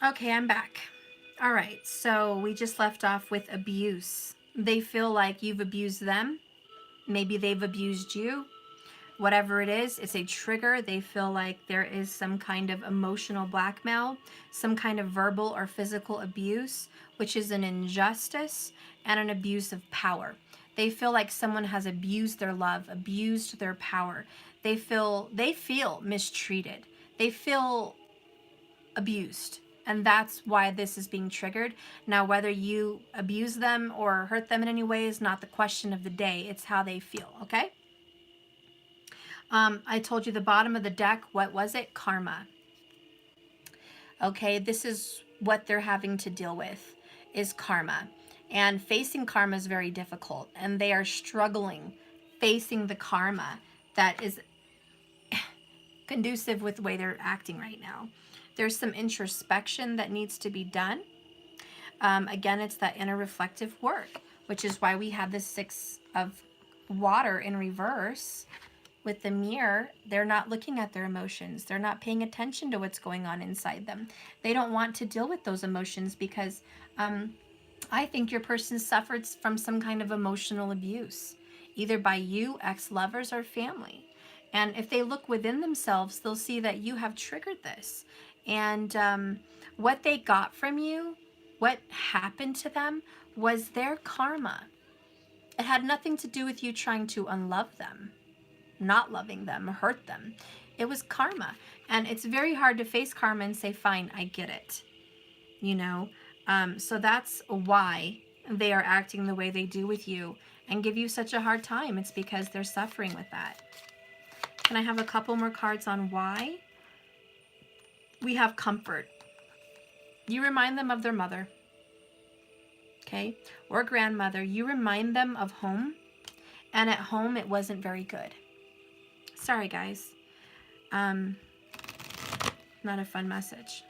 Okay, I'm back. All right, so we just left off with abuse. They feel like you've abused them. Maybe they've abused you. Whatever it is, it's a trigger. They feel like there is some kind of emotional blackmail, some kind of verbal or physical abuse, which is an injustice and an abuse of power. They feel like someone has abused their love, abused their power. They feel mistreated. They feel abused. And that's why this is being triggered. Now, whether you abuse them or hurt them in any way is not the question of the day. It's how they feel, okay? I told you the bottom of the deck, what was it? Karma. Okay, this is what they're having to deal with, is karma. And facing karma is very difficult. And they are struggling facing the karma that is conducive with the way they're acting right now. There's some introspection that needs to be done. Again, it's that inner reflective work, which is why we have the Six of Water in reverse with the mirror. They're not looking at their emotions. They're not paying attention to what's going on inside them. They don't want to deal with those emotions because I think your person suffered from some kind of emotional abuse, either by you, ex-lovers, or family. And if they look within themselves, they'll see that you have triggered this. And what they got from you, what happened to them, was their karma. It had nothing to do with you trying to unlove them, not loving them, hurt them. It was karma. And it's very hard to face karma and say, fine, I get it. You know? So that's why they are acting the way they do with you and give you such a hard time. It's because they're suffering with that. Can I have a couple more cards on why? We have comfort. You remind them of their mother, okay, or grandmother. You remind them of home, and at home it wasn't very good. Sorry, guys. Not a fun message.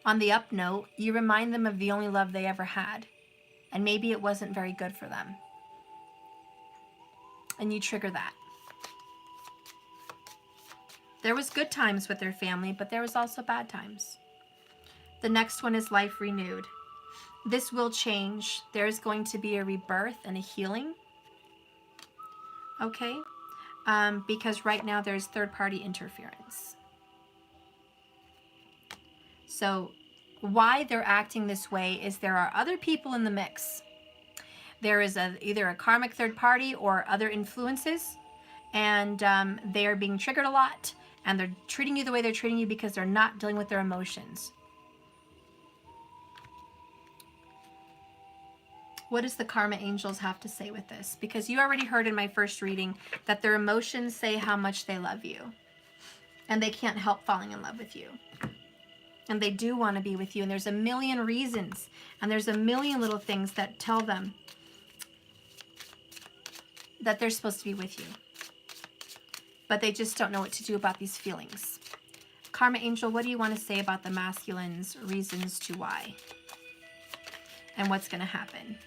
On the up note, you remind them of the only love they ever had, and maybe it wasn't very good for them, and you trigger that. There was good times with their family, but there was also bad times. The next one is life renewed. This will change. There's going to be a rebirth and a healing. Okay? Because right now there's third-party interference. So why they're acting this way is there are other people in the mix. There is either a karmic third party or other influences, and they are being triggered a lot, and they're treating you the way they're treating you because they're not dealing with their emotions. What does the karma angels have to say with this? Because you already heard in my first reading that their emotions say how much they love you, and they can't help falling in love with you. And they do want to be with you, and there's a million reasons, and there's a million little things that tell them that they're supposed to be with you. But they just don't know what to do about these feelings. Karma angel, what do you want to say about the masculine's reasons to why? And what's going to happen?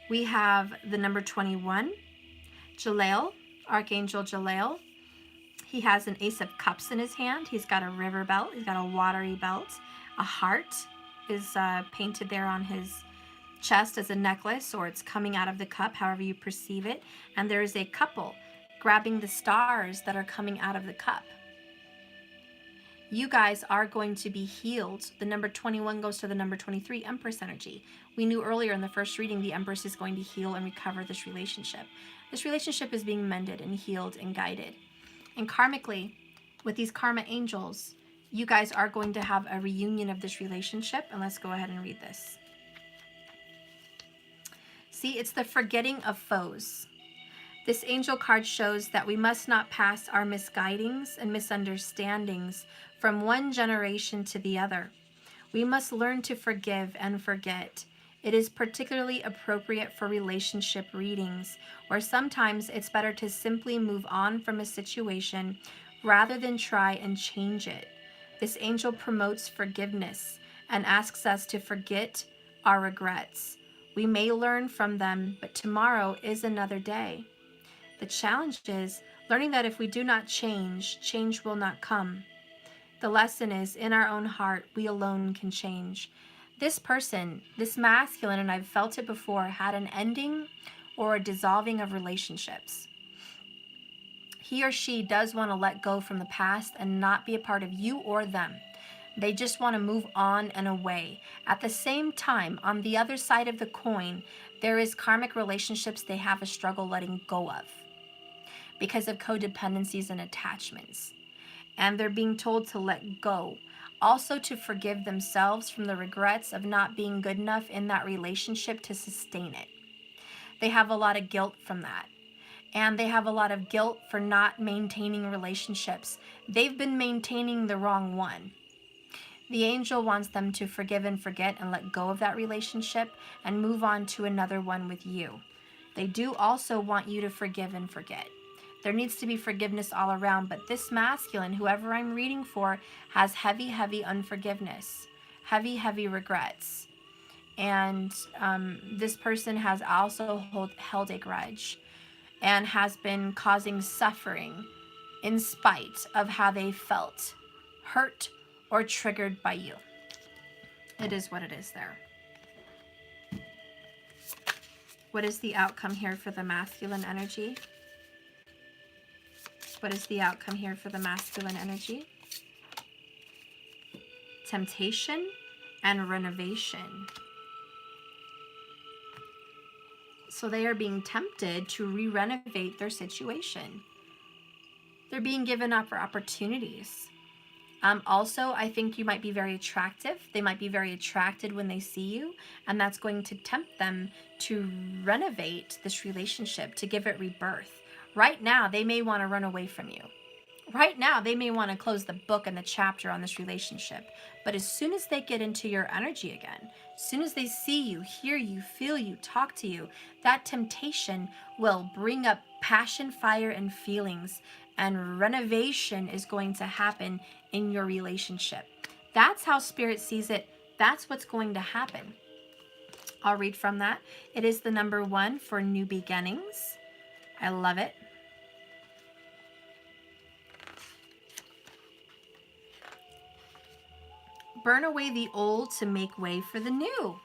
We have the number 21, Jaleel, Archangel Jaleel. He has an Ace of Cups in his hand. He's got a river belt. He's got a watery belt. A heart is painted there on his chest as a necklace, or it's coming out of the cup, however you perceive it. And there is a couple grabbing the stars that are coming out of the cup. You guys are going to be healed. The number 21 goes to the number 23, Empress energy. We knew earlier in the first reading the Empress is going to heal and recover this relationship. This relationship is being mended and healed and guided. And karmically, with these karma angels, you guys are going to have a reunion of this relationship. And let's go ahead and read this. See, it's the forgetting of foes. This angel card shows that we must not pass our misguidings and misunderstandings from one generation to the other. We must learn to forgive and forget. It is particularly appropriate for relationship readings, where sometimes it's better to simply move on from a situation rather than try and change it. This angel promotes forgiveness and asks us to forget our regrets. We may learn from them, but tomorrow is another day. The challenge is Learning that if we do not change, change will not come. The lesson is, in our own heart, we alone can change. This person, this masculine, and I've felt it before, had an ending or a dissolving of relationships. He or she does want to let go from the past and not be a part of you or them. They just want to move on and away. At the same time, on the other side of the coin, there is karmic relationships they have a struggle letting go of because of codependencies and attachments. And they're being told to let go. Also to forgive themselves from the regrets of not being good enough in that relationship to sustain it. They have a lot of guilt from that. And they have a lot of guilt for not maintaining relationships. They've been maintaining the wrong one. The angel wants them to forgive and forget and let go of that relationship and move on to another one with you. They do also want you to forgive and forget. There needs to be forgiveness all around, but this masculine, whoever I'm reading for, has heavy, heavy unforgiveness, heavy, heavy regrets. And this person has also held a grudge and has been causing suffering in spite of how they felt hurt or triggered by you. It is what it is there. What is the outcome here for the masculine energy? What is the outcome here for the masculine energy? Temptation and renovation. So they are being tempted to re-renovate their situation. They're being given up for opportunities. Also, I think you might be very attractive. They might be very attracted when they see you, and that's going to tempt them to renovate this relationship, to give it rebirth. Right now, they may want to run away from you. Right now, they may want to close the book and the chapter on this relationship. But as soon as they get into your energy again, as soon as they see you, hear you, feel you, talk to you, that temptation will bring up passion, fire, and feelings. And renovation is going to happen in your relationship. That's how Spirit sees it. That's what's going to happen. I'll read from that. It is the number 1 for new beginnings. I love it. Burn away the old to make way for the new.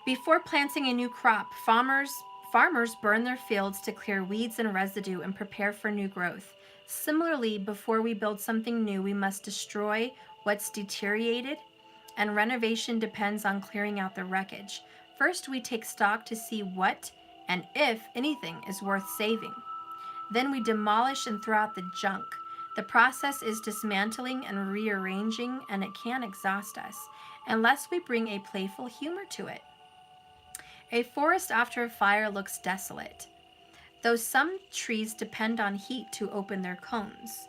Before planting a new crop, farmers burn their fields to clear weeds and residue and prepare for new growth. Similarly, before we build something new, we must destroy what's deteriorated, and renovation depends on clearing out the wreckage. First, we take stock to see what and if anything is worth saving. Then we demolish and throw out the junk. The process is dismantling and rearranging, and it can exhaust us unless we bring a playful humor to it. A forest after a fire looks desolate, though some trees depend on heat to open their cones.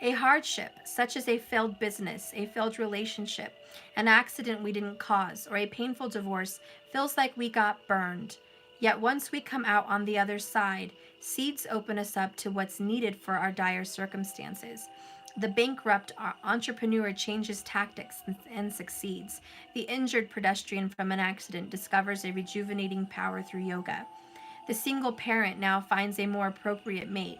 A hardship, such as a failed business, a failed relationship, an accident we didn't cause, or a painful divorce, feels like we got burned. Yet once we come out on the other side, seeds open us up to what's needed for our dire circumstances. The bankrupt entrepreneur changes tactics and succeeds. The injured pedestrian from an accident discovers a rejuvenating power through yoga. The single parent now finds a more appropriate mate.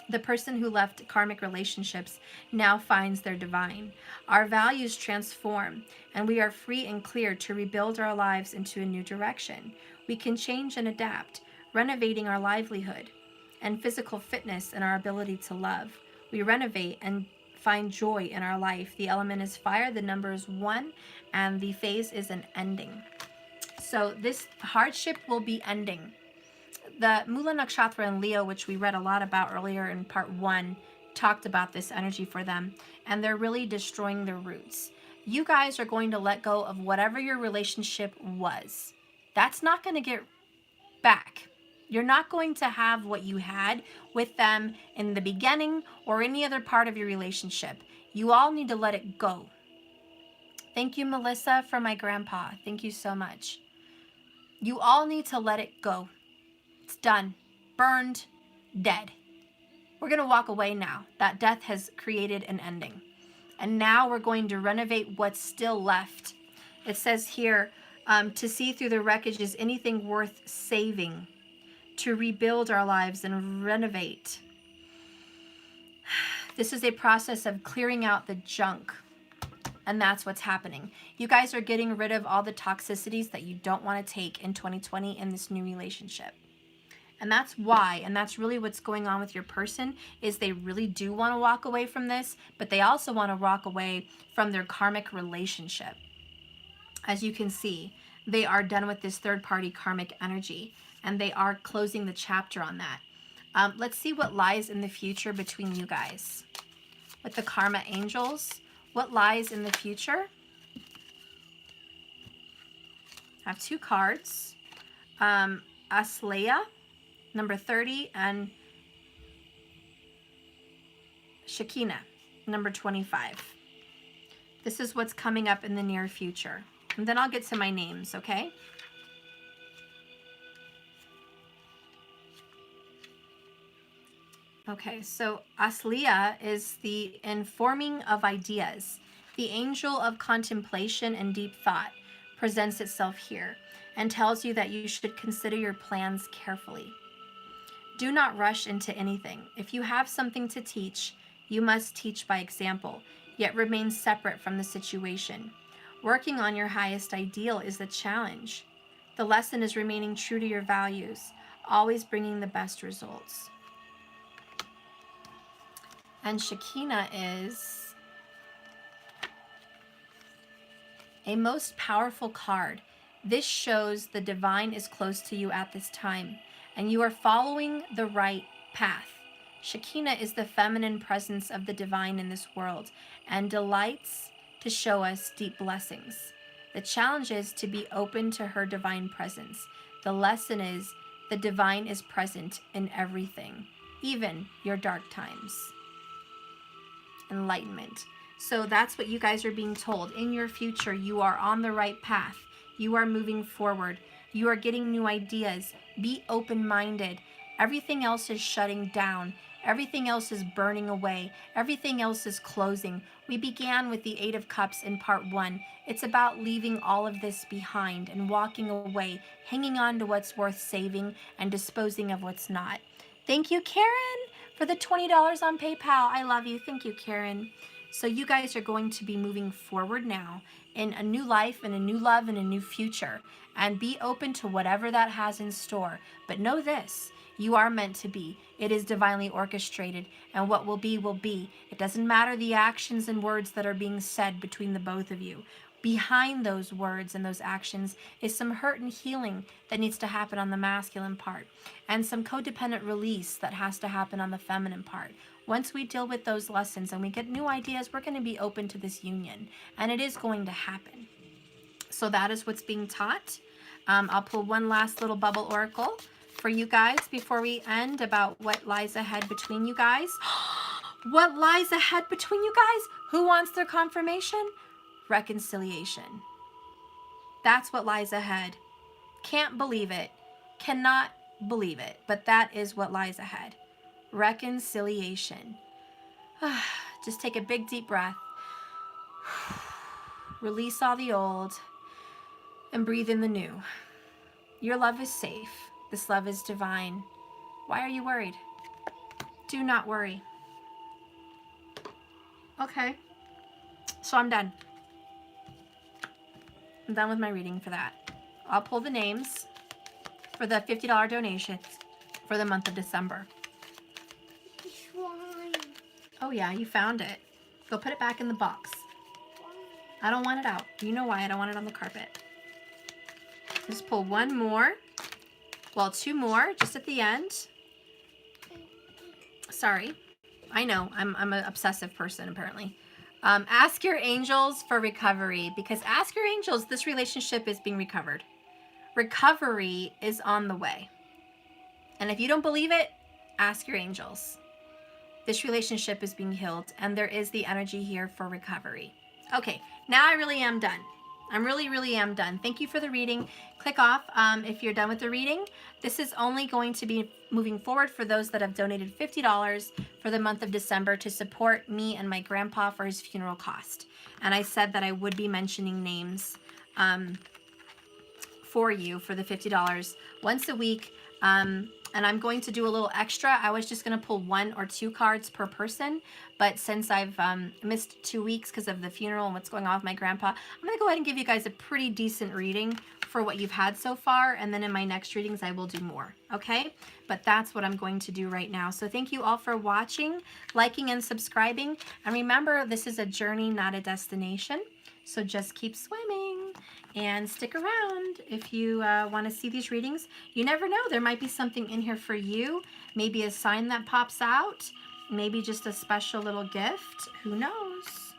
The person who left karmic relationships now finds their divine. Our values transform, and we are free and clear to rebuild our lives into a new direction. We can change and adapt, renovating our livelihood and physical fitness and our ability to love. We renovate and find joy in our life. The element is fire, the number is 1, and the phase is an ending. So this hardship will be ending. The Mula Nakshatra in Leo, which we read a lot about earlier in part 1, talked about this energy for them, and they're really destroying their roots. You guys are going to let go of whatever your relationship was. That's not going to get back. You're not going to have what you had with them in the beginning or any other part of your relationship. You all need to let it go. Thank you, Melissa, for my grandpa. Thank you so much. You all need to let it go. It's done. Burned. Dead. We're going to walk away now. That death has created an ending. And now we're going to renovate what's still left. It says here, to see through the wreckage is anything worth saving. to rebuild our lives and renovate. This is a process of clearing out the junk. And that's what's happening. You guys are getting rid of all the toxicities that you don't want to take in 2020 in this new relationship. And that's why, and that's really what's going on with your person, is they really do want to walk away from this, but they also want to walk away from their karmic relationship. As you can see, they are done with this third-party karmic energy, and they are closing the chapter on that. Let's see what lies in the future between you guys. With the karma angels, what lies in the future? I have 2 cards. Asleya, number 30, and Shekinah, number 25. This is what's coming up in the near future. And then I'll get to my names, okay? Okay, so Asleya is the informing of ideas. The angel of contemplation and deep thought presents itself here and tells you that you should consider your plans carefully. Do not rush into anything. If you have something to teach, you must teach by example, yet remain separate from the situation. Working on your highest ideal is the challenge. The lesson is remaining true to your values, always bringing the best results. And Shekinah is a most powerful card. This shows the divine is close to you at this time, and you are following the right path. Shekinah is the feminine presence of the divine in this world and delights to show us deep blessings. The challenge is to be open to her divine presence. The lesson is the divine is present in everything, even your dark times. Enlightenment. So that's what you guys are being told. In your future, you are on the right path. You are moving forward. You are getting new ideas. Be open-minded. Everything else is shutting down. Everything else is burning away. Everything else is closing. We began with the 8 of Cups in part 1. It's about leaving all of this behind and walking away, hanging on to what's worth saving and disposing of what's not. Thank you, Karen, for the $20 on PayPal. I love you. Thank you, Karen. So you guys are going to be moving forward now in a new life and a new love and a new future. And be open to whatever that has in store. But know this, you are meant to be. It is divinely orchestrated, and what will be will be. It doesn't matter the actions and words that are being said between the both of you. Behind those words and those actions is some hurt and healing that needs to happen on the masculine part, and some codependent release that has to happen on the feminine part. Once we deal with those lessons and we get new ideas, we're going to be open to this union, and it is going to happen. So that is what's being taught. I'll pull one last little bubble oracle for you guys before we end about what lies ahead between you guys. What lies ahead between you guys? Who wants their confirmation? Reconciliation. That's what lies ahead. Can't believe it. Cannot believe it. But that is what lies ahead. Reconciliation. Just take a big deep breath. Release all the old and breathe in the new. Your love is safe. This love is divine. Why are you worried? Do not worry. Okay. So I'm done. I'm done with my reading for that. I'll pull the names for the $50 donations for the month of December. Oh yeah, you found it. Go put it back in the box. I don't want it out. You know why I don't want it on the carpet. Just pull one more. Well, 2 more just at the end. Sorry. I know, I'm an obsessive person apparently. Ask your angels for recovery, because ask your angels, this relationship is being recovered. Recovery is on the way. And if you don't believe it, ask your angels. This relationship is being healed, and there is the energy here for recovery. Okay, now I really am done. I really am done. Thank you for the reading. Click off if you're done with the reading. This is only going to be moving forward for those that have donated $50 for the month of December to support me and my grandpa for his funeral cost. And I said that I would be mentioning names for you for the $50 once a week. And I'm going to do a little extra. I was just going to pull 1 or 2 cards per person. But since I've missed 2 weeks because of the funeral and what's going on with my grandpa, I'm going to go ahead and give you guys a pretty decent reading for what you've had so far. And then in my next readings, I will do more. Okay? But that's what I'm going to do right now. So thank you all for watching, liking, and subscribing. And remember, this is a journey, not a destination. So just keep swimming and stick around if you want to see these readings. You never know, there might be something in here for you. Maybe a sign that pops out. Maybe just a special little gift. Who knows?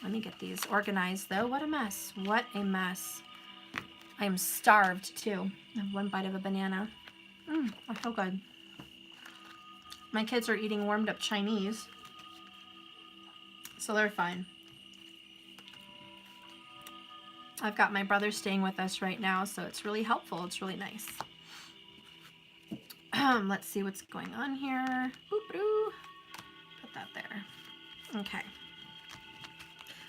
Let me get these organized though. What a mess. What a mess. I am starved too. I have 1 bite of a banana. I feel good. My kids are eating warmed up Chinese, so they're fine. I've got my brother staying with us right now, so it's really helpful. It's really nice. Let's see what's going on here. Boop-doo. Put that there. Okay.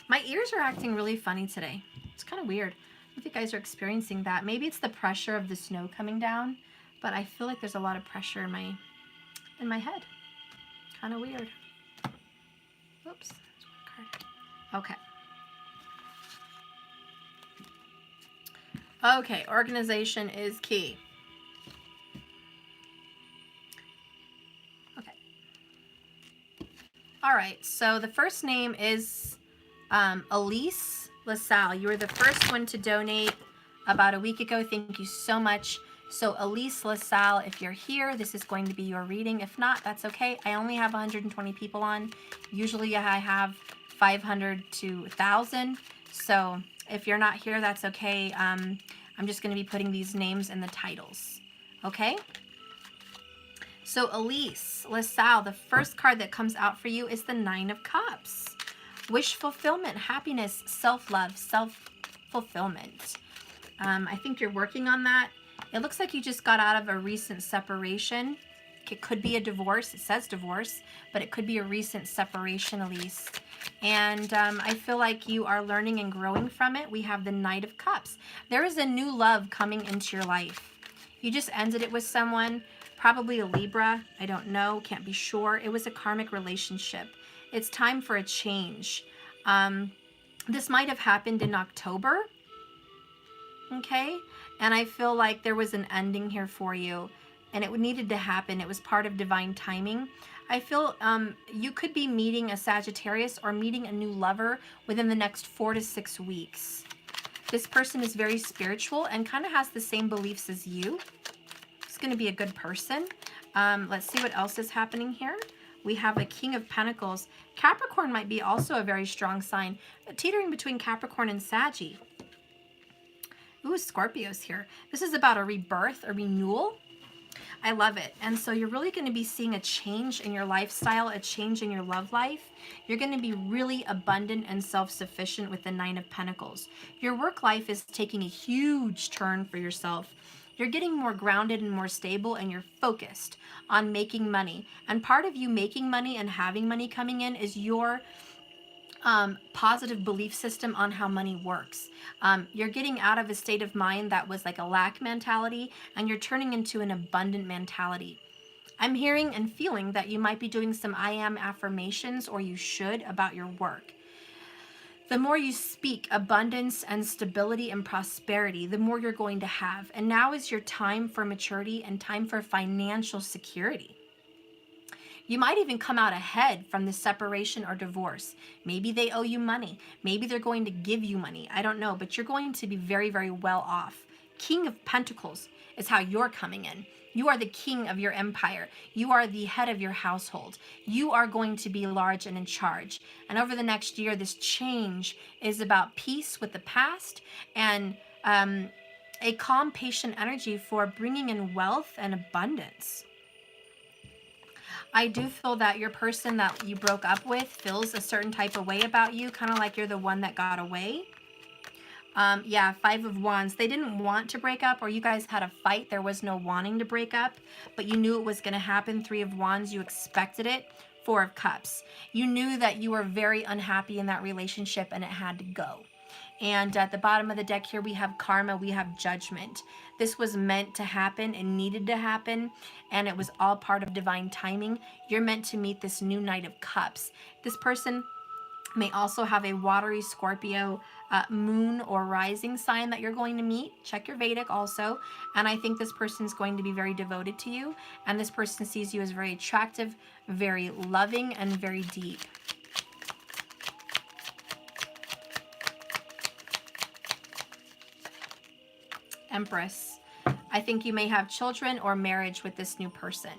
My ears are acting really funny today. It's kind of weird. I think you guys are experiencing that. Maybe it's the pressure of the snow coming down, but I feel like there's a lot of pressure in my head. Kind of weird. Oops. There's 1 card. Okay. Okay, organization is key. Okay. All right, so the first name is Elise LaSalle. You were the first one to donate about a week ago. Thank you so much. So Elise LaSalle, if you're here, this is going to be your reading. If not, that's okay. I only have 120 people on. Usually I have 500 to 1,000. So if you're not here, that's okay. I'm just going to be putting these names in the titles. Okay? So Elise LaSalle, the first card that comes out for you is the 9 of Cups. Wish fulfillment, happiness, self-love, self-fulfillment. I think you're working on that. It looks like you just got out of a recent separation. It could be a divorce. It says divorce, but it could be a recent separation, Elise. And I feel like you are learning and growing from it. We have the Knight of Cups. There is a new love coming into your life. You just ended it with someone, probably a Libra. I don't know, can't be sure. It was a karmic relationship. It's time for a change. This might have happened in October. Okay? And I feel like there was an ending here for you. And it needed to happen. It was part of divine timing. I feel you could be meeting a Sagittarius or meeting a new lover within the next 4 to 6 weeks. This person is very spiritual and kind of has the same beliefs as you. It's going to be a good person. Let's see what else is happening here. We have a King of Pentacles. Capricorn might be also a very strong sign. Teetering between Capricorn and Saggy. Ooh, Scorpio's here. This is about a rebirth, a renewal. I love it. And so you're really going to be seeing a change in your lifestyle, a change in your love life. You're going to be really abundant and self-sufficient with the 9 of Pentacles. Your work life is taking a huge turn for yourself. You're getting more grounded and more stable, and you're focused on making money. And part of you making money and having money coming in is your positive belief system on how money works. You're getting out of a state of mind that was like a lack mentality, and you're turning into an abundant mentality. I'm hearing and feeling that you might be doing some I am affirmations, or you should, about your work. The more you speak abundance and stability and prosperity, the more you're going to have. And now is your time for maturity and time for financial security. You might even come out ahead from the separation or divorce. Maybe they owe you money. Maybe they're going to give you money. I don't know, but you're going to be very, very well off. King of Pentacles is how you're coming in. You are the king of your empire. You are the head of your household. You are going to be large and in charge. And over the next year, this change is about peace with the past and a calm, patient energy for bringing in wealth and abundance. I do feel that your person that you broke up with feels a certain type of way about you, kind of like you're the one that got away. Yeah, 5 of Wands. They didn't want to break up, or you guys had a fight. There was no wanting to break up, but you knew it was going to happen. 3 of Wands, you expected it. 4 of Cups. You knew that you were very unhappy in that relationship and it had to go. And at the bottom of the deck here, we have karma, we have judgment. This was meant to happen and needed to happen, and it was all part of divine timing. You're meant to meet this new Knight of Cups. This person may also have a watery Scorpio moon or rising sign that you're going to meet. Check your Vedic also. And I think this person is going to be very devoted to you. And this person sees you as very attractive, very loving, and very deep. Empress. I think you may have children or marriage with this new person.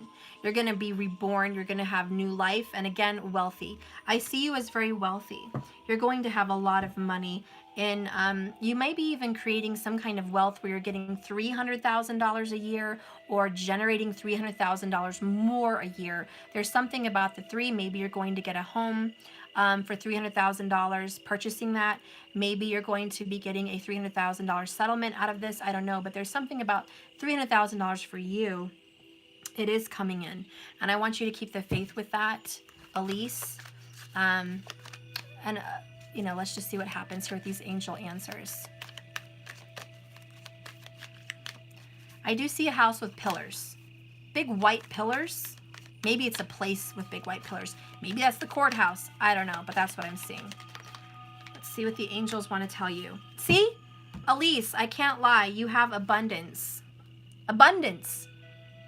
You're going to be reborn. You're going to have new life. And again, wealthy. I see you as very wealthy. You're going to have a lot of money. And you might be even creating some kind of wealth where you're getting $300,000 a year or generating $300,000 more a year. There's something about the three. Maybe you're going to get a home for $300,000, purchasing that. Maybe you're going to be getting a $300,000 settlement out of this. I don't know, but there's something about $300,000 for you. It is coming in. And I want you to keep the faith with that, Elise. You know, let's just see what happens here with these angel answers. I do see a house with pillars. Big white pillars. Maybe it's a place with big white pillars. Maybe that's the courthouse. I don't know, but that's what I'm seeing. Let's see what the angels want to tell you. See? Elise, I can't lie. You have abundance. Abundance.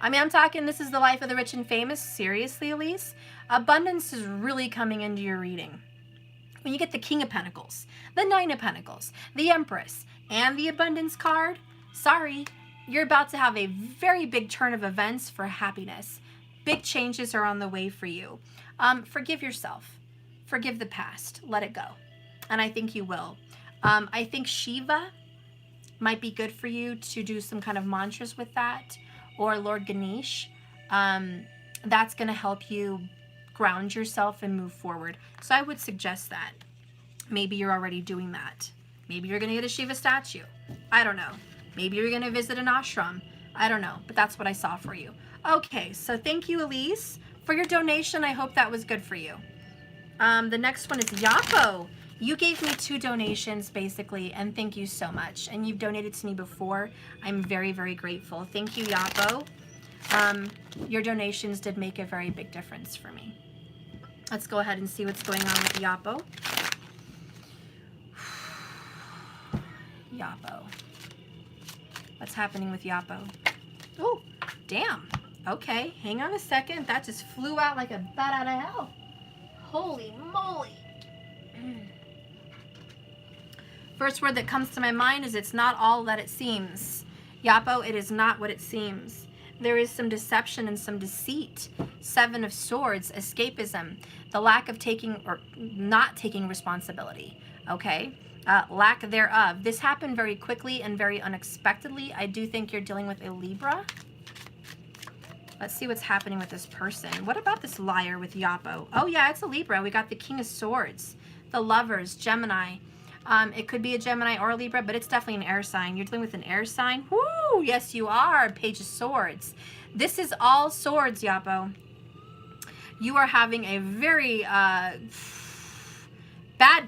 I mean, I'm talking, this is the life of the rich and famous. Seriously, Elise? Abundance is really coming into your reading. When you get the King of Pentacles, the Nine of Pentacles, the Empress, and the Abundance card, sorry, you're about to have a very big turn of events for happiness. Big changes are on the way for you. Forgive yourself. Forgive the past. Let it go. And I think you will. I think Shiva might be good for you to do some kind of mantras with that, or Lord Ganesh. That's going to help you ground yourself and move forward. So I would suggest that. Maybe you're already doing that. Maybe you're going to get a Shiva statue. I don't know. Maybe you're going to visit an ashram. I don't know, but that's what I saw for you. Okay, so thank you, Elise, for your donation. I hope that was good for you. The next one is Yopo. You gave me 2 donations, basically, and thank you so much. And you've donated to me before. I'm very, very grateful. Thank you, Yopo. Your donations did make a very big difference for me. Let's go ahead and see what's going on with Yopo. Yopo. What's happening with Yopo? Oh, damn. Okay, hang on a second. That just flew out like a bat out of hell. Holy moly. First word that comes to my mind is it's not all that it seems. Yopo, it is not what it seems. There is some deception and some deceit. 7 of Swords, escapism, the lack of taking or not taking responsibility, okay? Lack thereof. This happened very quickly and very unexpectedly. I do think you're dealing with a Libra. Let's see what's happening with this person. What about this liar with Yopo? Oh yeah, it's a Libra. We got the King of Swords, the Lovers, Gemini. It could be a Gemini or a Libra, but it's definitely an air sign. You're dealing with an air sign? Woo! Yes, you are. Page of Swords. This is all swords, Yopo. You are having a very bad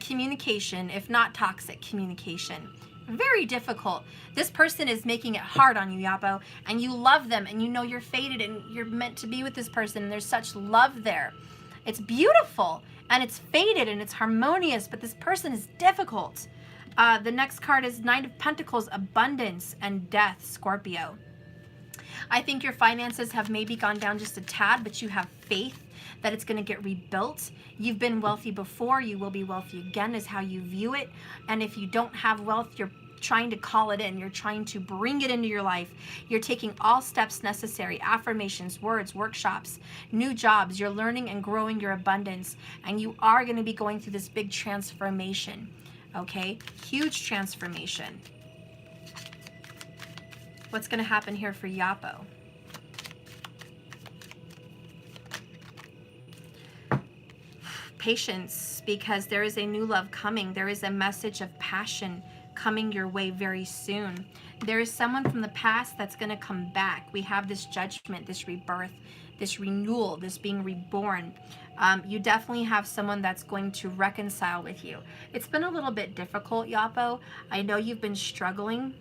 communication, if not toxic communication. Very difficult. This person is making it hard on you, Yopo, and you love them, and you know you're fated, and you're meant to be with this person, and there's such love there. It's beautiful, and it's fated, and it's harmonious, but this person is difficult. The next card is Knight of Pentacles, Abundance, and Death, Scorpio. I think your finances have maybe gone down just a tad, but you have faith that it's going to get rebuilt. You've been wealthy before. You will be wealthy again is how you view it. And if you don't have wealth, you're trying to call it in. You're trying to bring it into your life. You're taking all steps necessary, affirmations, words, workshops, new jobs. You're learning and growing your abundance. And you are going to be going through this big transformation. Okay? Huge transformation. What's going to happen here for Yopo? Patience, because there is a new love coming. There is a message of passion coming your way very soon. There is someone from the past that's going to come back. We have this judgment, this rebirth, this renewal, this being reborn. You definitely have someone that's going to reconcile with you. It's been a little bit difficult, Yopo. I know you've been struggling.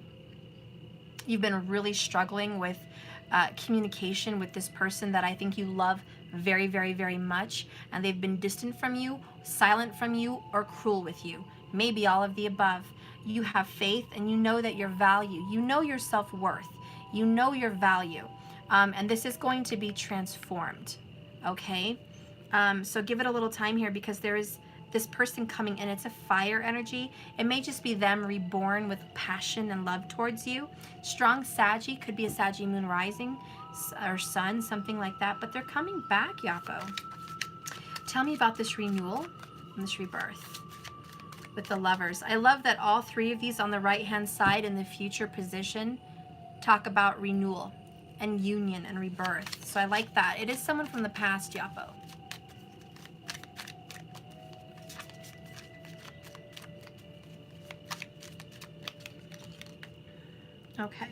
You've been really struggling with communication with this person that I think you love very, very, very much, and they've been distant from you, silent from you, or cruel with you. Maybe all of the above. You have faith, and you know that your value, you know your self-worth, you know your value, and this is going to be transformed, okay? So give it a little time here, because there is this person coming in. It's a fire energy. It may just be them reborn with passion and love towards you. Strong Saggy, could be a Saggy moon rising or sun, something like that, but they're coming back, Yopo. Tell me about this renewal and this rebirth with the Lovers. I love that all three of these on the right-hand side in the future position talk about renewal and union and rebirth. So I like that. It is someone from the past, Yopo. Okay.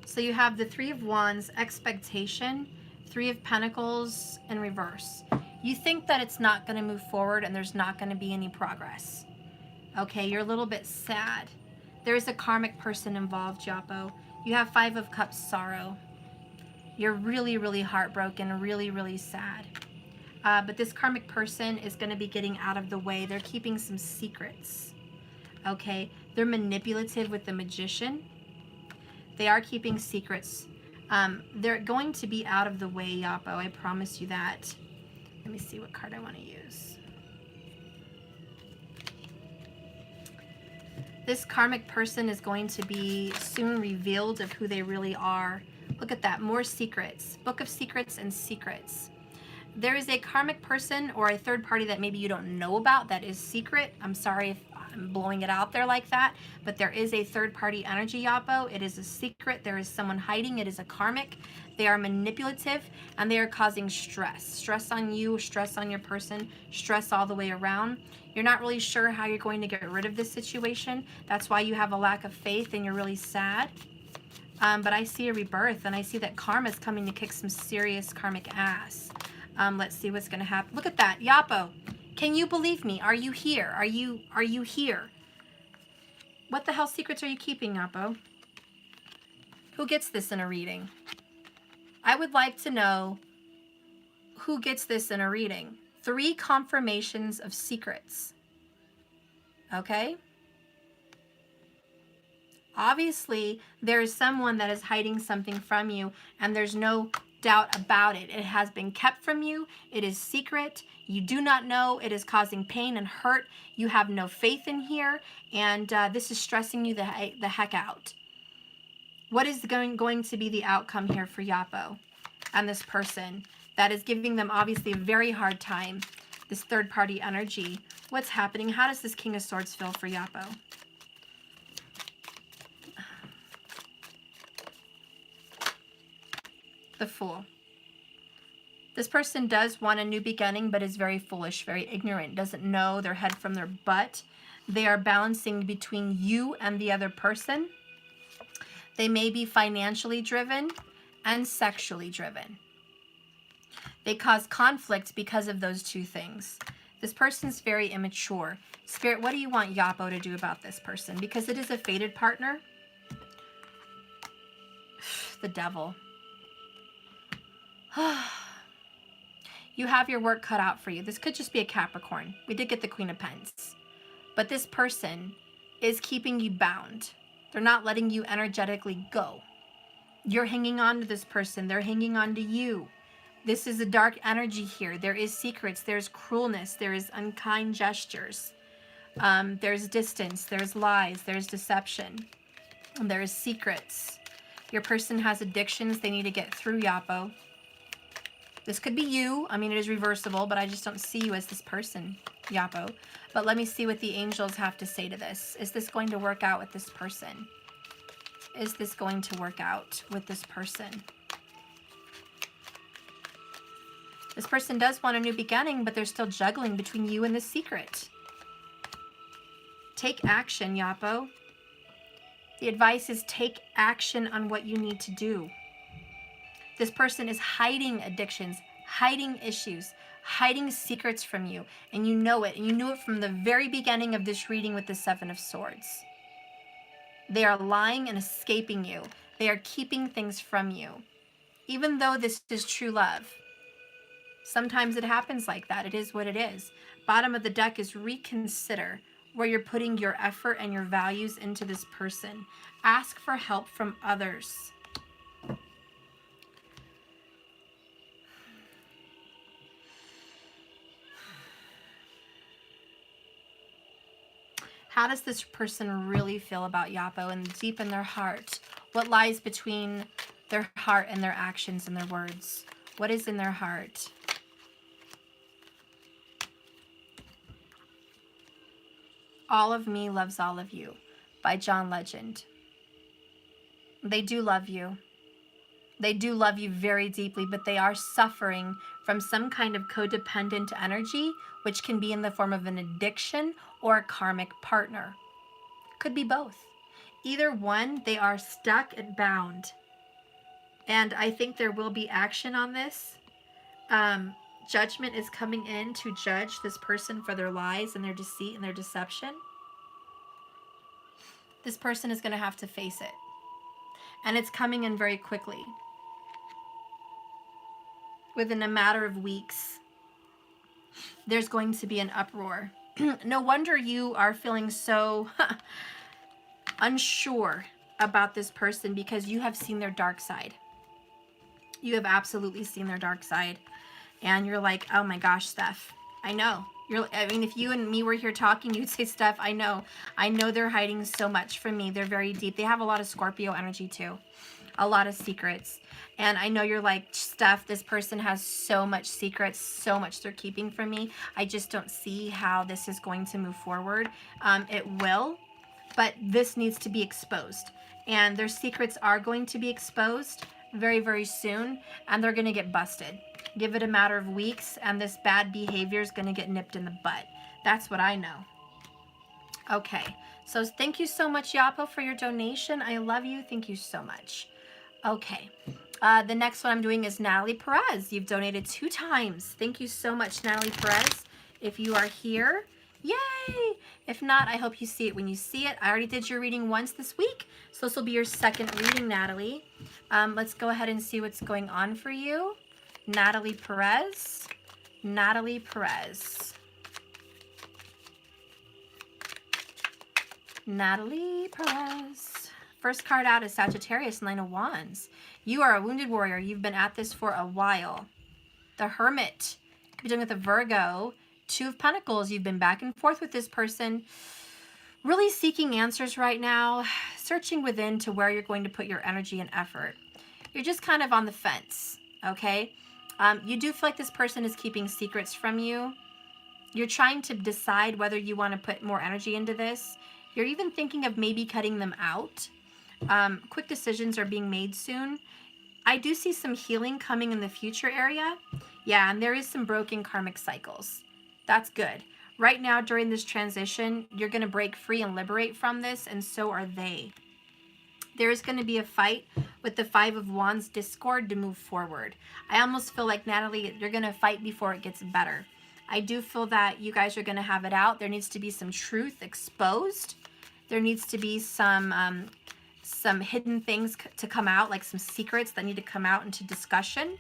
So you have the Three of Wands, expectation, Three of Pentacles in reverse. You think that it's not going to move forward and there's not going to be any progress. Okay, you're a little bit sad. There's a karmic person involved, Yopo. You have Five of Cups, sorrow. You're really, really heartbroken, really, really sad. But this karmic person is going to be getting out of the way. They're keeping some secrets. Okay, they're manipulative with the Magician. They are keeping secrets. They're going to be out of the way, Yopo. I promise you that. Let me see what card I want to use. This karmic person is going to be soon revealed of who they really are. Look at that, more secrets. Book of Secrets and Secrets. There is a karmic person or a third party that maybe you don't know about that is secret. I'm sorry if I'm blowing it out there like that, but there is a third party energy, Yopo. It is a secret. There is someone hiding. It is a karmic. They are manipulative and they are causing stress. Stress on you, stress on your person, stress all the way around. You're not really sure how you're going to get rid of this situation. That's why you have a lack of faith and you're really sad. But I see a rebirth and I see that karma is coming to kick some serious karmic ass. Let's see what's going to happen. Look at that, Yopo. Can you believe me? Are you here? Are you here? What the hell secrets are you keeping, Yopo? Who gets this in a reading? I would like to know who gets this in a reading. 3 confirmations of secrets. Okay? Obviously, there is someone that is hiding something from you, and there's no doubt about it. It has been kept from you. It is secret. You do not know. It is causing pain and hurt. You have no faith in here, and this is stressing you the heck out. What is going to be the outcome here for Yopo and this person that is giving them obviously a very hard time, this third-party energy? What's happening? How does this King of Swords feel for Yopo? The Fool. This person does want a new beginning, but is very foolish, very ignorant, doesn't know their head from their butt. They are balancing between you and the other person. They may be financially driven and sexually driven. They cause conflict because of those two things. This person's very immature. Spirit, what do you want Yopo to do about this person? Because it is a fated partner. The Devil. You have your work cut out for you. This could just be a Capricorn. We did get the Queen of Pentacles. But this person is keeping you bound. They're not letting you energetically go. You're hanging on to this person. They're hanging on to you. This is a dark energy here. There is secrets. There's cruelness. There is unkind gestures. There's distance. There's lies. There's deception. And there is secrets. Your person has addictions they need to get through, Yopo. This could be you. I mean, it is reversible, but I just don't see you as this person, Yopo. But let me see what the angels have to say to this. Is this going to work out with this person? Is this going to work out with this person? This person does want a new beginning, but they're still juggling between you and the secret. Take action, Yopo. The advice is take action on what you need to do. This person is hiding addictions, hiding issues, hiding secrets from you, and you know it. And you knew it from the very beginning of this reading with the Seven of Swords. They are lying and escaping you. They are keeping things from you. Even though this is true love, sometimes it happens like that. It is what it is. Bottom of the deck is reconsider where you're putting your effort and your values into this person. Ask for help from others. How does this person really feel about Yopo and deep in their heart? What lies between their heart and their actions and their words? What is in their heart? All of Me Loves All of You by John Legend. They do love you. They do love you very deeply, but they are suffering from some kind of codependent energy, which can be in the form of an addiction or a karmic partner. Could be both. Either one, they are stuck and bound. And I think there will be action on this. Judgment is coming in to judge this person for their lies and their deceit and their deception. This person is going to have to face it. And it's coming in very quickly. Within a matter of weeks, there's going to be an uproar. No wonder you are feeling so unsure about this person, because you have seen their dark side. You have absolutely seen their dark side. And you're like, oh my gosh, Steph, I know. I mean, if you and me were here talking, you'd say, Steph, I know they're hiding so much from me. They're very deep. They have a lot of Scorpio energy too. A lot of secrets. And I know you're like, Steph, this person has so much secrets, so much they're keeping from me. I just don't see how this is going to move forward. It will, but this needs to be exposed. And their secrets are going to be exposed very, very soon. And they're going to get busted. Give it a matter of weeks, and this bad behavior is going to get nipped in the butt. That's what I know. Okay, so thank you so much, Yopo, for your donation. I love you. Thank you so much. Okay, the next one I'm doing is Natalie Perez. You've donated 2 times. Thank you so much, Natalie Perez. If you are here, yay! If not, I hope you see it when you see it. I already did your reading once this week, so this will be your second reading, Natalie. Let's go ahead and see what's going on for you. Natalie Perez. Natalie Perez. Natalie Perez. First card out is Sagittarius, 9 of Wands. You are a wounded warrior. You've been at this for a while. The Hermit. Could be dealing with a Virgo. 2 of Pentacles. You've been back and forth with this person. Really seeking answers right now. Searching within to where you're going to put your energy and effort. You're just kind of on the fence. Okay? You do feel like this person is keeping secrets from you. You're trying to decide whether you want to put more energy into this. You're even thinking of maybe cutting them out. Quick decisions are being made soon. I do see some healing coming in the future area. Yeah, and there is some broken karmic cycles. That's good. Right now, during this transition, you're going to break free and liberate from this, and so are they. There is going to be a fight with the 5 of Wands discord to move forward. I almost feel like, Natalie, you're going to fight before it gets better. I do feel that you guys are going to have it out. There needs to be some truth exposed. There needs to be some hidden things to come out, like some secrets that need to come out into discussion.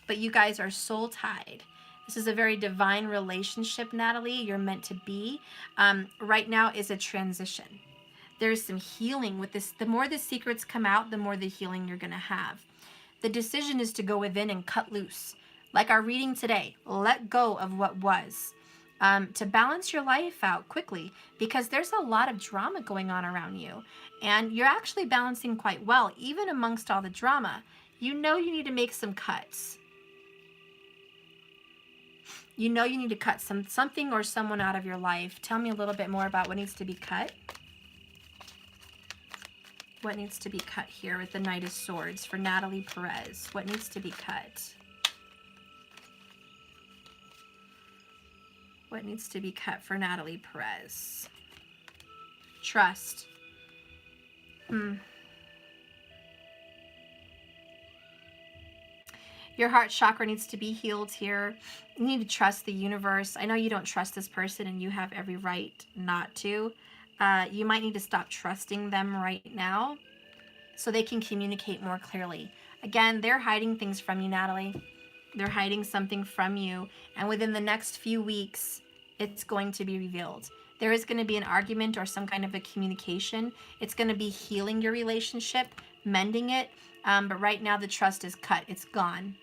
But you guys are soul tied. This is a very divine relationship, Natalie. You're meant to be. Right now is a transition. There's some healing with this. The more the secrets come out, the more the healing you're going to have. The decision is to go within and cut loose. Like our reading today, let go of what was. To balance your life out quickly, because there's a lot of drama going on around you. And you're actually balancing quite well, even amongst all the drama. You know you need to make some cuts. You know you need to cut something or someone out of your life. Tell me a little bit more about what needs to be cut. What needs to be cut here with the Knight of Swords for Natalie Perez? What needs to be cut? What needs to be cut for Natalie Perez? Trust. Your heart chakra needs to be healed here. You need to trust the universe. I know you don't trust this person, and you have every right not to. You might need to stop trusting them right now so they can communicate more clearly. Again, they're hiding things from you, Natalie. They're hiding something from you, and within the next few weeks, it's going to be revealed. There is going to be an argument or some kind of a communication. It's going to be healing your relationship, mending it, but right now the trust is cut. It's gone,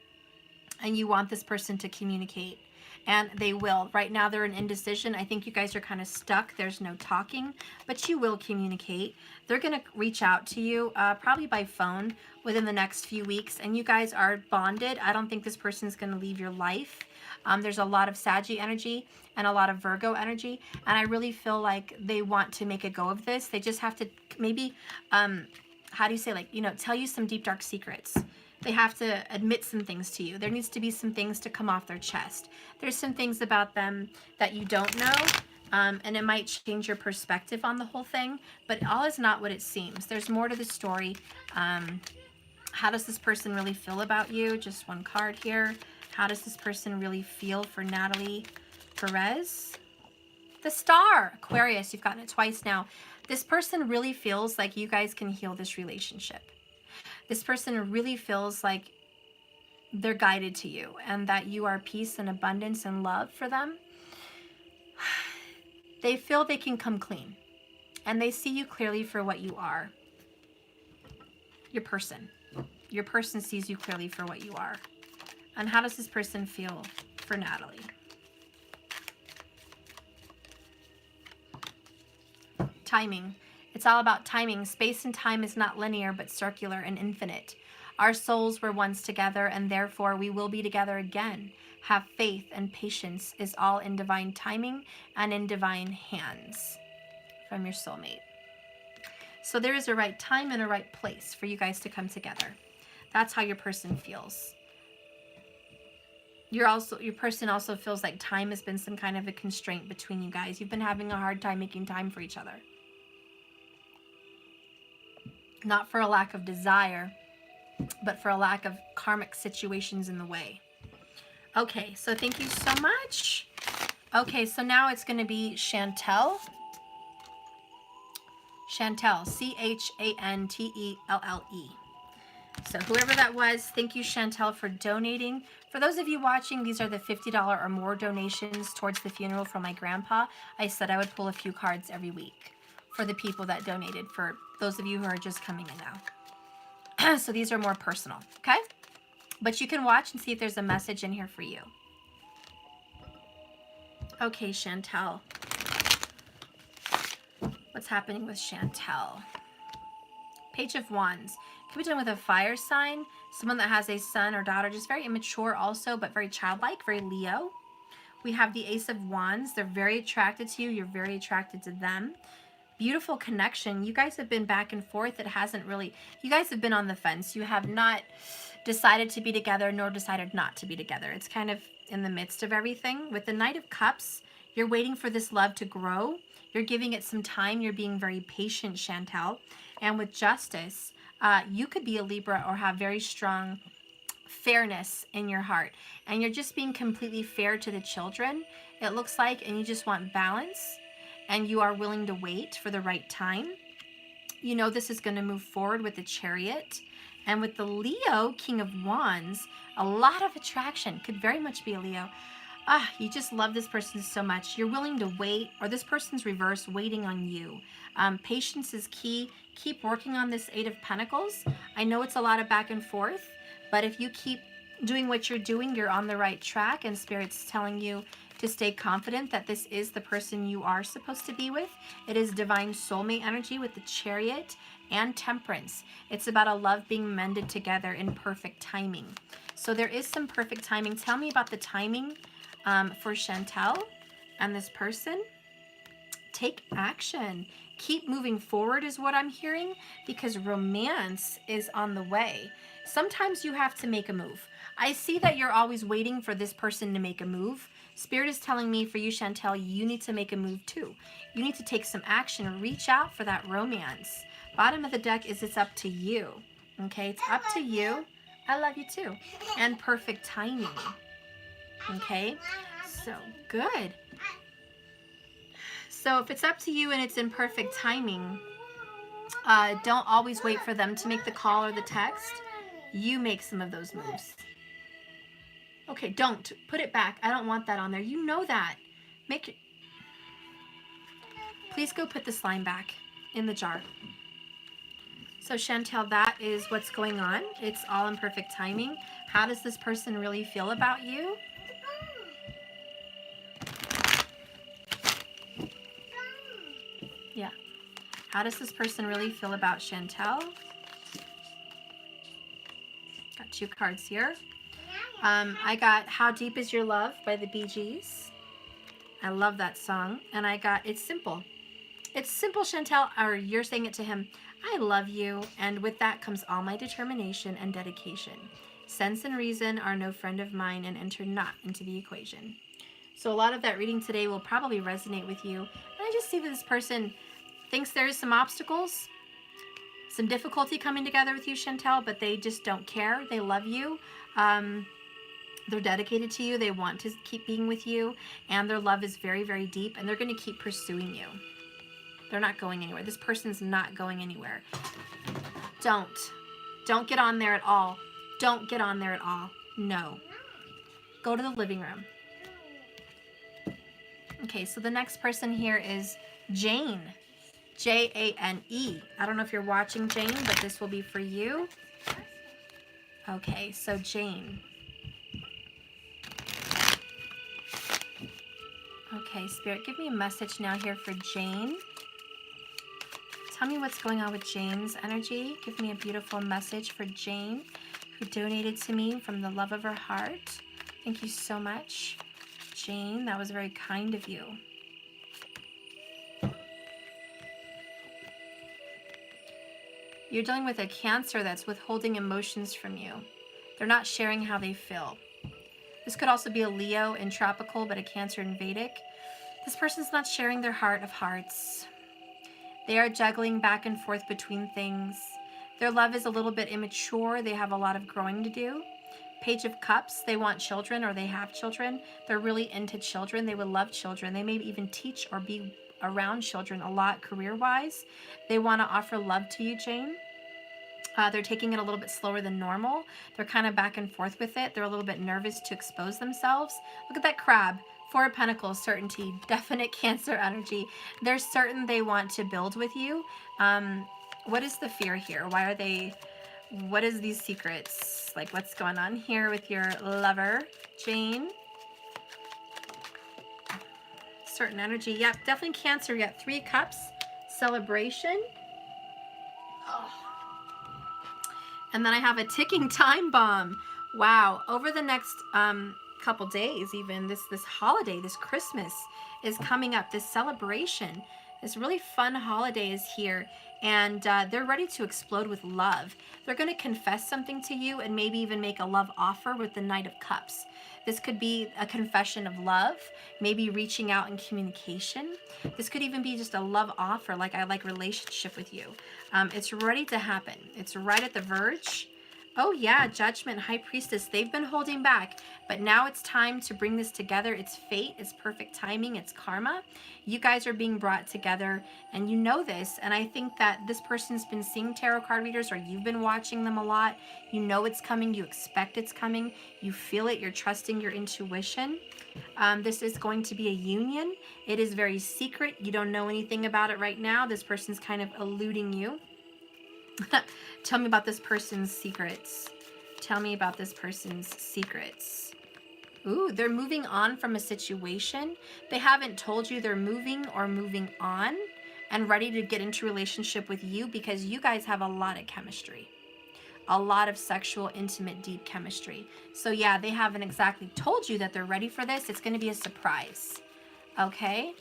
and you want this person to communicate, and they will. Right now they're in indecision. I think you guys are kind of stuck. There's no talking, but you will communicate. They're going to reach out to you probably by phone within the next few weeks, and you guys are bonded. I don't think this person is going to leave your life. There's a lot of Saggy energy and a lot of Virgo energy, and I really feel like they want to make a go of this. They just have to maybe, how do you say, like, you know, tell you some deep, dark secrets. They have to admit some things to you. There needs to be some things to come off their chest. There's some things about them that you don't know, and it might change your perspective on the whole thing, but all is not what it seems. There's more to the story. How does this person really feel about you? Just one card here. How does this person really feel for Natalie Perez? The Star, Aquarius. You've gotten it twice now. This person really feels like you guys can heal this relationship. This person really feels like they're guided to you and that you are peace and abundance and love for them. They feel they can come clean, and they see you clearly for what you are. Your person. Your person sees you clearly for what you are. And how does this person feel for Natalie? Timing. It's all about timing. Space and time is not linear, but circular and infinite. Our souls were once together, and therefore we will be together again. Have faith, and patience is all in divine timing and in divine hands from your soulmate. So there is a right time and a right place for you guys to come together. That's how your person feels. Your person also feels like time has been some kind of a constraint between you guys. You've been having a hard time making time for each other. Not for a lack of desire, but for a lack of karmic situations in the way. Okay, so thank you so much. Okay, so now it's going to be Chantal. Chantal, C-H-A-N-T-E-L-L-E. So whoever that was, thank you, Chantal, for donating. For those of you watching, these are the $50 or more donations towards the funeral for my grandpa. I said I would pull a few cards every week for the people that donated, for those of you who are just coming in now. So these are more personal, okay? But you can watch and see if there's a message in here for you. Okay, Chantal. What's happening with Chantal? Page of Wands. Can be done with a fire sign, someone that has a son or daughter, just very immature also, but very childlike, very Leo. We have the Ace of Wands. They're very attracted to you. You're very attracted to them. Beautiful connection. You guys have been back and forth. It hasn't really, you guys have been on the fence. You have not decided to be together nor decided not to be together. It's kind of in the midst of everything. With the Knight of Cups, you're waiting for this love to grow. You're giving it some time. You're being very patient, Chantal. And with Justice, you could be a Libra or have very strong fairness in your heart. And you're just being completely fair to the children, it looks like, and you just want balance. And you are willing to wait for the right time. You know this is going to move forward with the Chariot. And with the Leo, King of Wands, a lot of attraction. Could very much be a Leo. You just love this person so much. You're willing to wait, or this person's reverse, waiting on you. Patience is key. Keep working on this Eight of Pentacles. I know it's a lot of back and forth, but if you keep doing what you're doing, you're on the right track, and Spirit's telling you to stay confident that this is the person you are supposed to be with. It is divine soulmate energy with the Chariot and Temperance. It's about a love being mended together in perfect timing. So there is some perfect timing. Tell me about the timing for Chantal and this person. Take action. Keep moving forward is what I'm hearing, because romance is on the way. Sometimes you have to make a move. I see that you're always waiting for this person to make a move. Spirit is telling me for you, Chantal, you need to make a move too. You need to take some action. Reach out for that romance. Bottom of the deck is it's up to you. Okay, it's up to you. I love you too. And perfect timing. Okay, so good. So if it's up to you and it's in perfect timing, don't always wait for them to make the call or the text. You make some of those moves. Okay, don't. Put it back. I don't want that on there. You know that. Make it. Please go put the slime back in the jar. So Chantal, that is what's going on. It's all in perfect timing. How does this person really feel about you? Yeah. How does this person really feel about Chantal? Got 2 cards here. I got How Deep Is Your Love by the Bee Gees. I love that song. And I got It's Simple. It's simple, Chantal, or you're saying it to him. I love you, and with that comes all my determination and dedication. Sense and reason are no friend of mine and enter not into the equation. So a lot of that reading today will probably resonate with you. And I just see that this person thinks there's some obstacles, some difficulty coming together with you, Chantal, but they just don't care. They love you. They're dedicated to you. They want to keep being with you, and their love is very, very deep, and they're going to keep pursuing you. They're not going anywhere. This person's not going anywhere. Don't get on there at all. Don't get on there at all. No. Go to the living room. Okay, so the next person here is Jane. Jane. I don't know if you're watching, Jane, but this will be for you. Okay, so Jane. Okay, Spirit, give me a message now here for Jane. Tell me what's going on with Jane's energy. Give me a beautiful message for Jane, who donated to me from the love of her heart. Thank you so much, Jane. That was very kind of you. You're dealing with a Cancer that's withholding emotions from you. They're not sharing how they feel. This could also be a Leo in tropical, but a Cancer in Vedic. This person's not sharing their heart of hearts. They are juggling back and forth between things. Their love is a little bit immature. They have a lot of growing to do. Page of Cups, they want children or they have children. They're really into children. They would love children. They may even teach or be around children a lot career-wise. They want to offer love to you, Jane. They're taking it a little bit slower than normal. They're kind of back and forth with it. They're a little bit nervous to expose themselves. Look at that crab. 4 of Pentacles, certainty, definite Cancer energy. They're certain they want to build with you. What is the fear here? Why are they, what is these secrets? Like, what's going on here with your lover, Jane? Certain energy. Yep, definitely Cancer. You got 3 cups, celebration. Oh. And then I have a ticking time bomb. Wow. Over the next couple days, even this holiday, this Christmas is coming up. This celebration, this really fun holiday is here. And they're ready to explode with love. They're going to confess something to you and maybe even make a love offer with the Knight of Cups. This could be a confession of love, maybe reaching out in communication. This could even be just a love offer, like I like relationship with you. It's ready to happen. It's right at the verge. Oh yeah, Judgment, High Priestess, they've been holding back, but now it's time to bring this together. It's fate, it's perfect timing, it's karma. You guys are being brought together, and you know this, and I think that this person's been seeing tarot card readers, or you've been watching them a lot. You know it's coming, you expect it's coming, you feel it, you're trusting your intuition. This is going to be a union. It is very secret. You don't know anything about it right now. This person's kind of eluding you. Tell me about this person's secrets. Tell me about this person's secrets. Ooh, they're moving on from a situation. They haven't told you they're moving or moving on and ready to get into a relationship with you because you guys have a lot of chemistry. A lot of sexual, intimate, deep chemistry. So yeah, they haven't exactly told you that they're ready for this. It's going to be a surprise. Okay?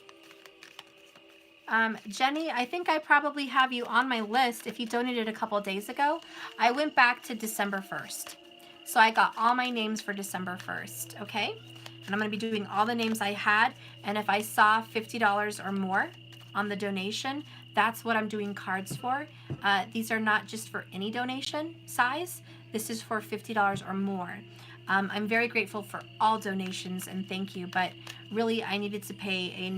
Jenny, I think I probably have you on my list. If you donated a couple of days ago, I went back to December 1st. So I got all my names for December 1st, okay? And I'm going to be doing all the names I had. And if I saw $50 or more on the donation, that's what I'm doing cards for. These are not just for any donation size. This is for $50 or more. I'm very grateful for all donations and thank you, but really I needed to pay a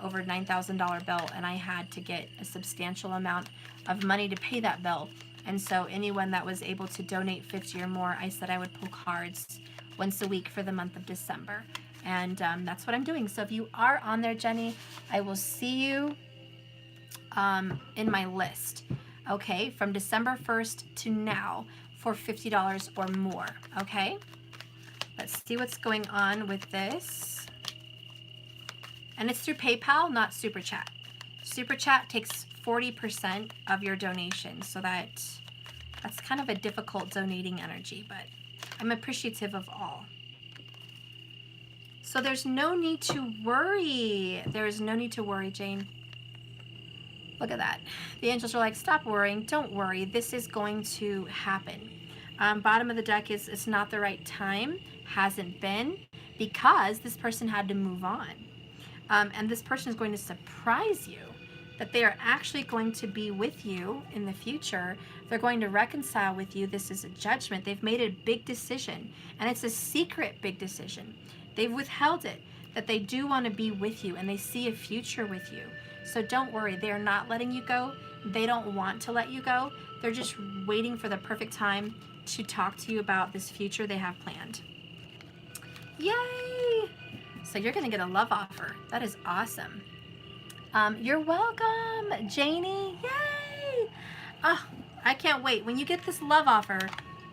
over $9,000 bill, and I had to get a substantial amount of money to pay that bill. And so anyone that was able to donate 50 or more, I said I would pull cards once a week for the month of December. And that's what I'm doing. So if you are on there, Jenny, I will see you in my list. Okay, from December 1st to now for $50 or more. Okay, let's see what's going on with this. And it's through PayPal, not Super Chat. Super Chat takes 40% of your donation, so that's kind of a difficult donating energy, but I'm appreciative of all. So there's no need to worry. There is no need to worry, Jane. Look at that. The angels are like, stop worrying. Don't worry. This is going to happen. Bottom of the deck is it's not the right time. Hasn't been, because this person had to move on. And this person is going to surprise you that they are actually going to be with you in the future. They're going to reconcile with you. This is a judgment. They've made a big decision, and it's a secret big decision. They've withheld it, that they do want to be with you and they see a future with you. So don't worry, they are not letting you go. They don't want to let you go. They're just waiting for the perfect time to talk to you about this future they have planned. Yay! So you're going to get a love offer. That is awesome. You're welcome, Janie. Yay! Oh, I can't wait. When you get this love offer,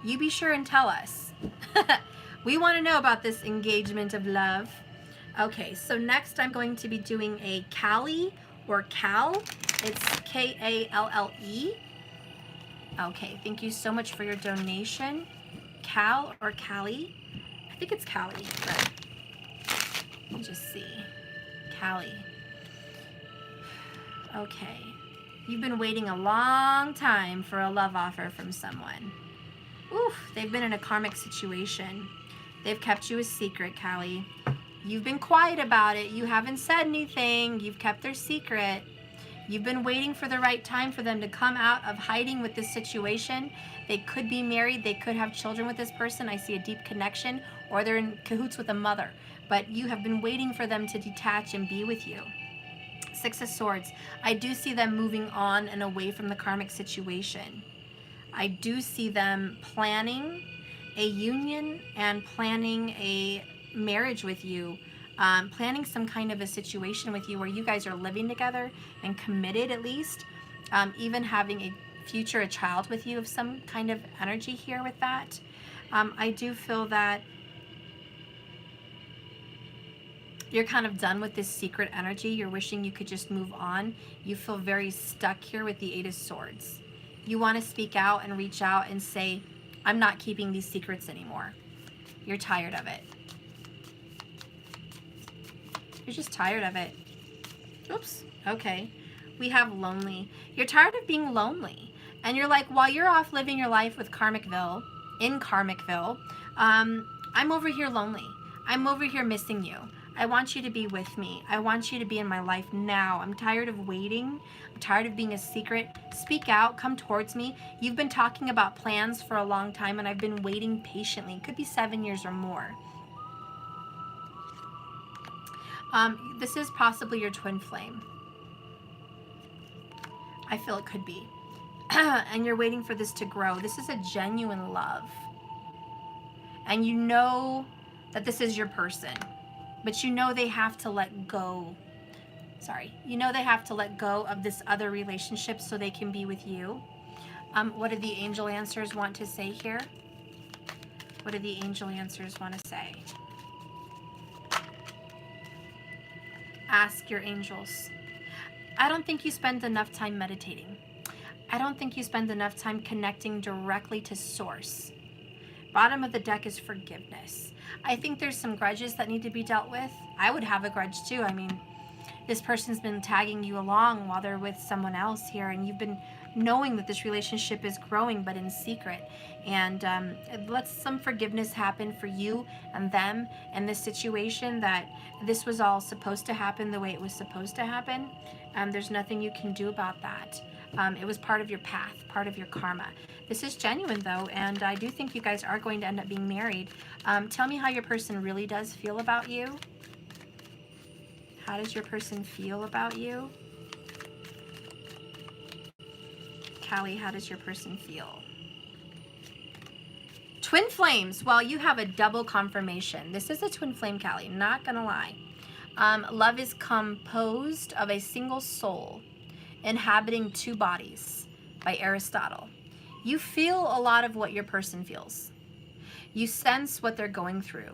you be sure and tell us. We want to know about this engagement of love. Okay, so next I'm going to be doing a Callie or Cal. It's K-A-L-L-E. Okay, thank you so much for your donation. Cal or Callie? I think it's Callie, but let me just see. Callie. Okay. You've been waiting a long time for a love offer from someone. Oof, they've been in a karmic situation. They've kept you a secret, Callie. You've been quiet about it. You haven't said anything. You've kept their secret. You've been waiting for the right time for them to come out of hiding with this situation. They could be married. They could have children with this person. I see a deep connection, or they're in cahoots with a mother. But you have been waiting for them to detach and be with you. Six of Swords. I do see them moving on and away from the karmic situation. I do see them planning a union and planning a marriage with you, planning some kind of a situation with you where you guys are living together and committed, at least, even having a future, a child with you of some kind of energy here with that. I do feel that you're kind of done with this secret energy. You're wishing you could just move on. You feel very stuck here with the Eight of Swords. You want to speak out and reach out and say, I'm not keeping these secrets anymore. You're tired of it. You're just tired of it. Oops. Okay. We have lonely. You're tired of being lonely. And you're like, while you're off living your life with Karmicville, in Karmicville, I'm over here lonely. I'm over here missing you. I want you to be with me. I want you to be in my life now. I'm tired of waiting. I'm tired of being a secret. Speak out. Come towards me. You've been talking about plans for a long time, and I've been waiting patiently. It could be 7 years or more. This is possibly your twin flame. I feel it could be. And you're waiting for this to grow. This is a genuine love. And you know that this is your person. But you know they have to let go. Sorry. You know they have to let go of this other relationship so they can be with you. What do the angel answers want to say here? What do the angel answers want to say? Ask your angels. I don't think you spend enough time meditating. I don't think you spend enough time connecting directly to source. Bottom of the deck is forgiveness. I think there's some grudges that need to be dealt with. I would have a grudge too. I mean, this person's been tagging you along while they're with someone else here, and you've been knowing that this relationship is growing, but in secret. And let some forgiveness happen for you and them in this situation, that this was all supposed to happen the way it was supposed to happen. There's nothing you can do about that. It was part of your path, part of your karma. This is genuine though, and I do think you guys are going to end up being married. Tell me how your person really does feel about you. How does your person feel about you? Callie, how does your person feel? Twin flames. Well, you have a double confirmation. This is a twin flame, Callie, not gonna lie. Love is composed of a single soul inhabiting two bodies by Aristotle. You feel a lot of what your person feels. You sense what they're going through.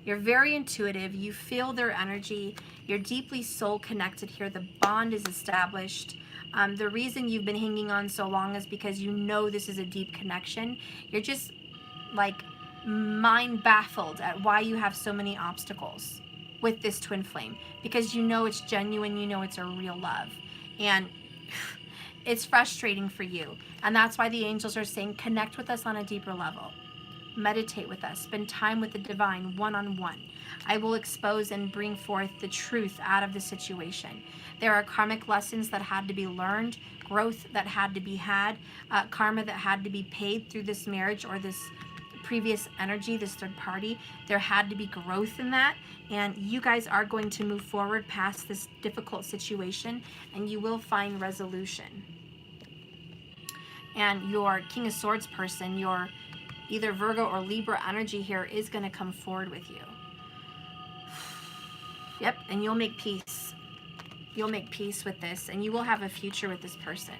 You're very intuitive. You feel their energy. You're deeply soul connected here. The bond is established. The reason you've been hanging on so long is because you know this is a deep connection. You're just like mind baffled at why you have so many obstacles with this twin flame, because you know it's genuine, you know it's a real love, and it's frustrating for you. And that's why the angels are saying, connect with us on a deeper level. Meditate with us. Spend time with the divine one-on-one. I will expose and bring forth the truth out of the situation. There are karmic lessons that had to be learned, growth that had to be had, karma that had to be paid through this marriage or this previous energy, this third party. There had to be growth in that, and you guys are going to move forward past this difficult situation, and you will find resolution. And your King of Swords person, your either Virgo or Libra energy here, is going to come forward with you. Yep, and you'll make peace. You'll make peace with this, and you will have a future with this person.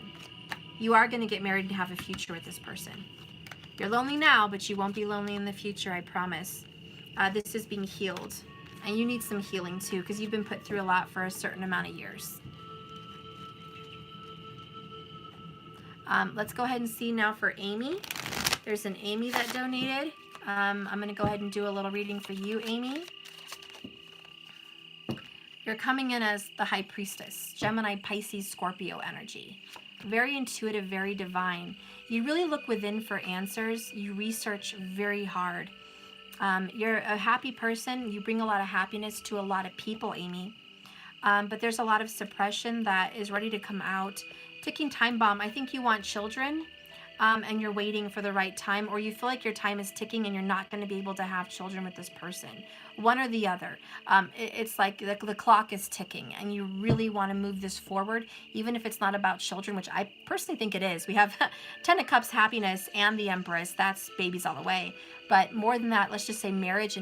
You are going to get married and have a future with this person. You're lonely now, but you won't be lonely in the future, I promise. This is being healed. And you need some healing too, because you've been put through a lot for a certain amount of years. Let's go ahead and see now for Amy. There's an Amy that donated. I'm going to go ahead and do a little reading for you, Amy. You're coming in as the High Priestess, Gemini, Pisces, Scorpio energy. Very intuitive, very divine. You really look within for answers. You research very hard. You're a happy person. You bring a lot of happiness to a lot of people, Amy. But there's a lot of suppression that is ready to come out. Ticking time bomb. I think you want children, and you're waiting for the right time, or you feel like your time is ticking and you're not going to be able to have children with this person. One or the other. It's like the clock is ticking, and you really want to move this forward, even if it's not about children, which I personally think it is. We have 10 of Cups, happiness, and the Empress. That's babies all the way. But more than that, let's just say marriage and